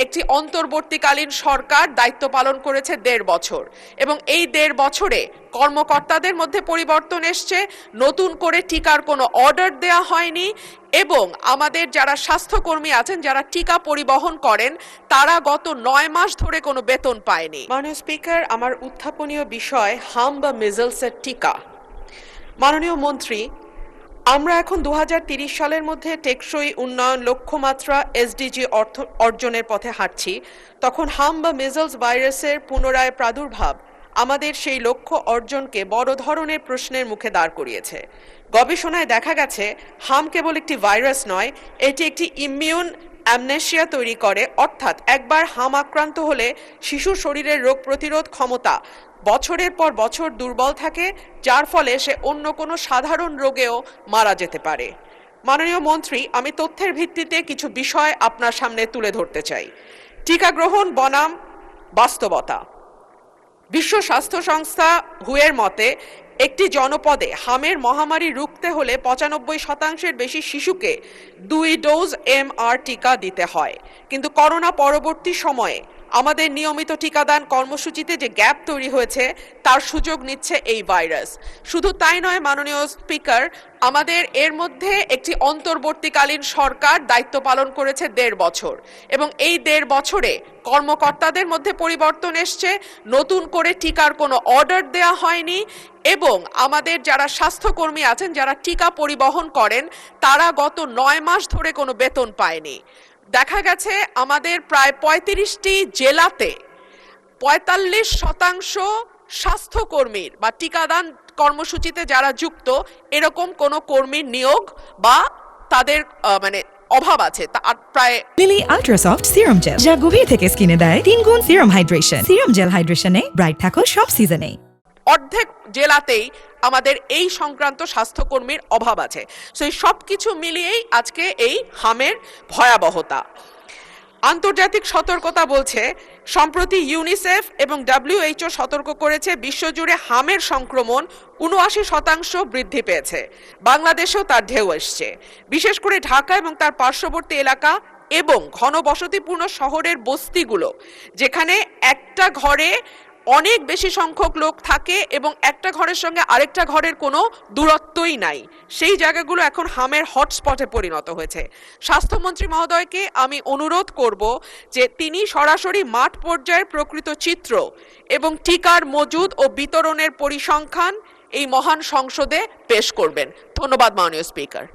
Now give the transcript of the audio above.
একটি অন্তর্বর্তীকালীন সরকার দায়িত্ব পালন করেছে ১.৫ বছর এবং এই ১.৫ বছরে কর্মকর্তাদের মধ্যে পরিবর্তন এসছে, নতুন করে টিকার কোনো অর্ডার দেয়া হয়নি এবং আমাদের যারা স্বাস্থ্যকর্মী আছেন, যারা টিকা পরিবহন করেন, তারা গত ৯ মাস ধরে কোনো বেতন পায়নি। মাননীয় স্পিকার, আমার উত্থাপনীয় বিষয় হাম বা মিজলসের টিকা। মাননীয় মন্ত্রী, আমরা এখন ২০৩০ সালের মধ্যে টেকসই উন্নয়ন লক্ষ্যমাত্রা এসডিজি অর্জনের পথে হাঁটছি। তখন হাম বা মিজলস ভাইরাসের পুনরায় প্রাদুর্ভাব আমাদের সেই লক্ষ্য অর্জনকে বড় ধরনের প্রশ্নের মুখে দাঁড় করিয়েছে। গবেষণায় দেখা গেছে হাম কেবল একটি ভাইরাস নয়, এটি একটি ইমিউন অ্যামনেশিয়া তৈরি করে, অর্থাৎ একবার হাম আক্রান্ত হলে শিশুর শরীরের রোগ প্রতিরোধ ক্ষমতা বছরের পর বছর দুর্বল থাকে, যার ফলে সে অন্য কোনো সাধারণ রোগেও মারা যেতে পারে। মাননীয় মন্ত্রী, আমি তথ্যের ভিত্তিতে কিছু বিষয় আপনার সামনে তুলে ধরতে চাই। টিকা গ্রহণ বনাম বাস্তবতা। বিশ্ব স্বাস্থ্য সংস্থা হুয়ের মতে একটি জনপদে হামের মহামারী রুখতে হলে ৯৫% বেশি শিশুকে ২ ডোজ MR টিকা দিতে হয়। কিন্তু করোনা পরবর্তী সময়ে আমাদের নিয়মিত টিকাদান কর্মসূচিতে যে গ্যাপ তৈরি হয়েছে, তার সুযোগ নিচ্ছে এই ভাইরাস। শুধু তাই নয় মাননীয় স্পিকার, আমাদের এর মধ্যে একটি অন্তর্বর্তীকালীন সরকার দায়িত্ব পালন করেছে ১.৫ বছর এবং এই ১.৫ বছরে কর্মকর্তাদের মধ্যে পরিবর্তন এসছে, নতুন করে টিকার কোনো অর্ডার দেয়া হয়নি এবং আমাদের যারা স্বাস্থ্যকর্মী আছেন, যারা টিকা পরিবহন করেন, তারা গত ৯ মাস ধরে কোনো বেতন পায়নি। দেখা গেছে আমাদের প্রায় ৩৫টি জেলাতে ৪৫% স্বাস্থ্যকর্মীর বা টিকাদান কর্মসূচিতে যারা যুক্ত, এরকম কোনো কর্মীর নিয়োগ বা তাদের অভাব আছে। প্রায় লিলি আল্ট্রাসফট সিরাম জেল, যা গভীর থেকে স্কিনে দেয় ৩ গুণ সিরাম হাইড্রেশন। সিরাম জেল হাইড্রেশনে ব্রাইট থাকো সব সিজনে। অর্ধেক জেলাতেই আমাদের এই সংক্রান্ত স্বাস্থ্যকর্মীর অভাব আছে। সেই সব কিছু মিলিয়েই আজকে এই হামের ভয়াবহতা। আন্তর্জাতিক সতর্কতা বলছে, সম্প্রতি ইউনিসেফ এবং WHO সতর্ক করেছে বিশ্বজুড়ে হামের সংক্রমণ ৭৯% বৃদ্ধি পেয়েছে। বাংলাদেশেও তার ঢেউ এসছে, বিশেষ করে ঢাকা এবং তার পার্শ্ববর্তী এলাকা এবং ঘনবসতিপূর্ণ শহরের বস্তিগুলো, যেখানে একটা ঘরে অনেক বেশি সংখ্যক লোক থাকে এবং একটা ঘরের সঙ্গে আরেকটা ঘরের কোনো দূরত্বই নাই। সেই জায়গাগুলো এখন হামের হটস্পটে পরিণত হয়েছে। স্বাস্থ্যমন্ত্রী মহোদয়কে আমি অনুরোধ করব যে তিনি সরাসরি মাঠ পর্যায়ের প্রকৃত চিত্র এবং টিকার মজুদ ও বিতরণের পরিসংখ্যান এই মহান সংসদে পেশ করবেন। ধন্যবাদ মাননীয় স্পিকার।